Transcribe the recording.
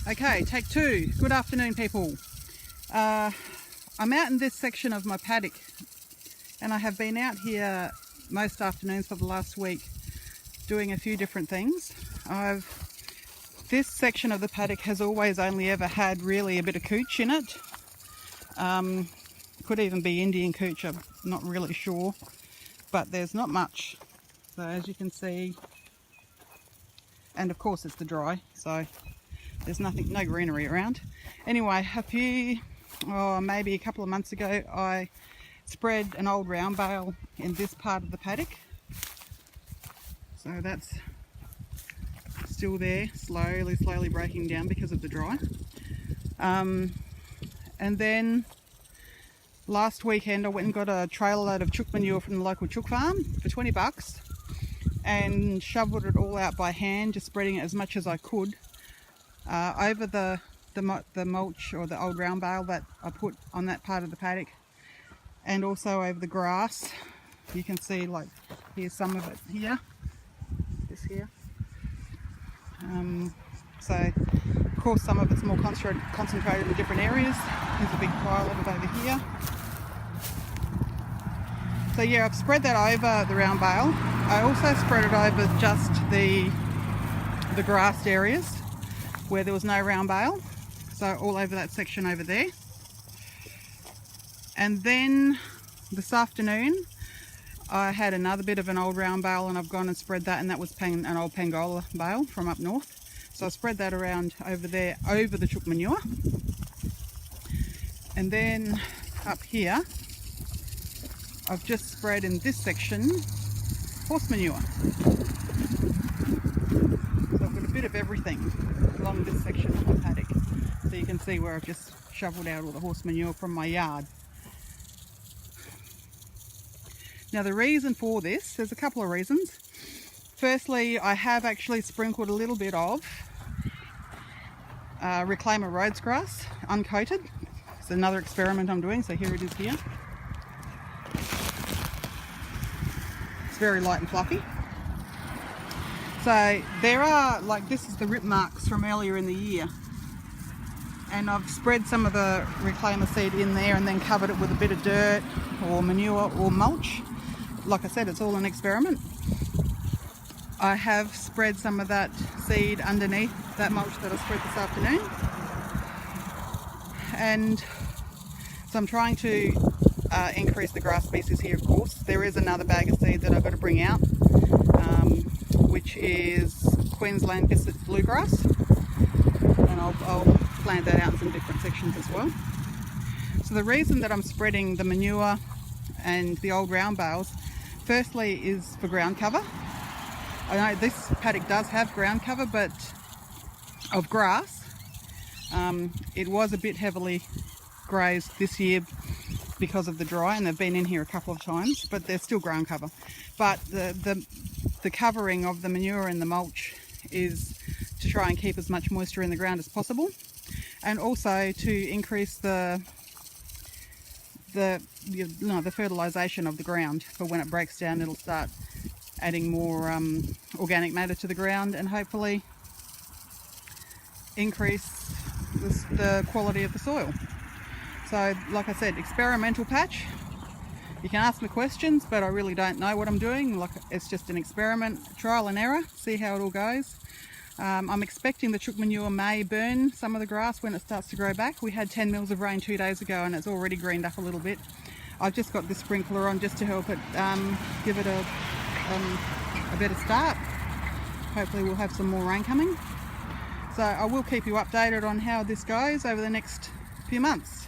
Okay, take two. Good afternoon, people. I'm out in this section of my paddock, and I have been out here most afternoons for the last week doing a few different things. This section of the paddock has always only ever had really a bit of cooch in it. Could even be Indian cooch, I'm not really sure, but there's not much. So as you can see, and of course it's the dry, so there's no greenery around. Anyway, maybe a couple of months ago, I spread an old round bale in this part of the paddock. So that's still there, slowly breaking down because of the dry. And then last weekend I went and got a trailer load of chook manure from the local chook farm for 20 bucks and shoveled it all out by hand, just spreading it as much as I could over the mulch or the old round bale that I put on that part of the paddock, and also over the grass. You can see, like, here's some of it here, this here. So of course some of it's more concentrated in different areas. There's a big pile of it over here. So yeah, I've spread that over the round bale. I also spread it over just the grassed areas where there was no round bale. So all over that section over there. And then this afternoon I had another bit of an old round bale, and I've gone and spread that, and that was an old Pangola bale from up north. So I spread that around over there over the chook manure. And then up here I've just spread in this section horse manure. So I've got a bit of everything along this section of my paddock. So you can see where I've just shoveled out all the horse manure from my yard. Now the reason for this, there's a couple of reasons. Firstly, I have actually sprinkled a little bit of Reclaimer Rhodes grass, uncoated. It's another experiment I'm doing, so here it is here. It's very light and fluffy. So there are, like, this is the rip marks from earlier in the year. And I've spread some of the Reclaimer seed in there and then covered it with a bit of dirt or manure or mulch. Like I said, it's all an experiment. I have spread some of that seed underneath that mulch that I spread this afternoon. And so I'm trying to increase the grass species here, of course. There is another bag of seed that I've got to bring out, which is Queensland Biscuit Bluegrass. And I'll plant that out in some different sections as well. So the reason that I'm spreading the manure and the old round bales, firstly, is for ground cover. I know this paddock does have ground cover, but of grass. It was a bit heavily grazed this year because of the dry, and they've been in here a couple of times, but there's still ground cover. But the covering of the manure and the mulch is to try and keep as much moisture in the ground as possible, and also to increase the fertilisation of the ground. For when it breaks down, it'll start adding more organic matter to the ground and hopefully increase the quality of the soil. So like I said, experimental patch. You can ask me questions, but I really don't know what I'm doing. Like, it's just an experiment, trial and error, see how it all goes. I'm expecting the chook manure may burn some of the grass when it starts to grow back. We had 10 mils of rain 2 days ago and it's already greened up a little bit. I've just got this sprinkler on just to help it give it a better start. Hopefully we'll have some more rain coming. So I will keep you updated on how this goes over the next few months.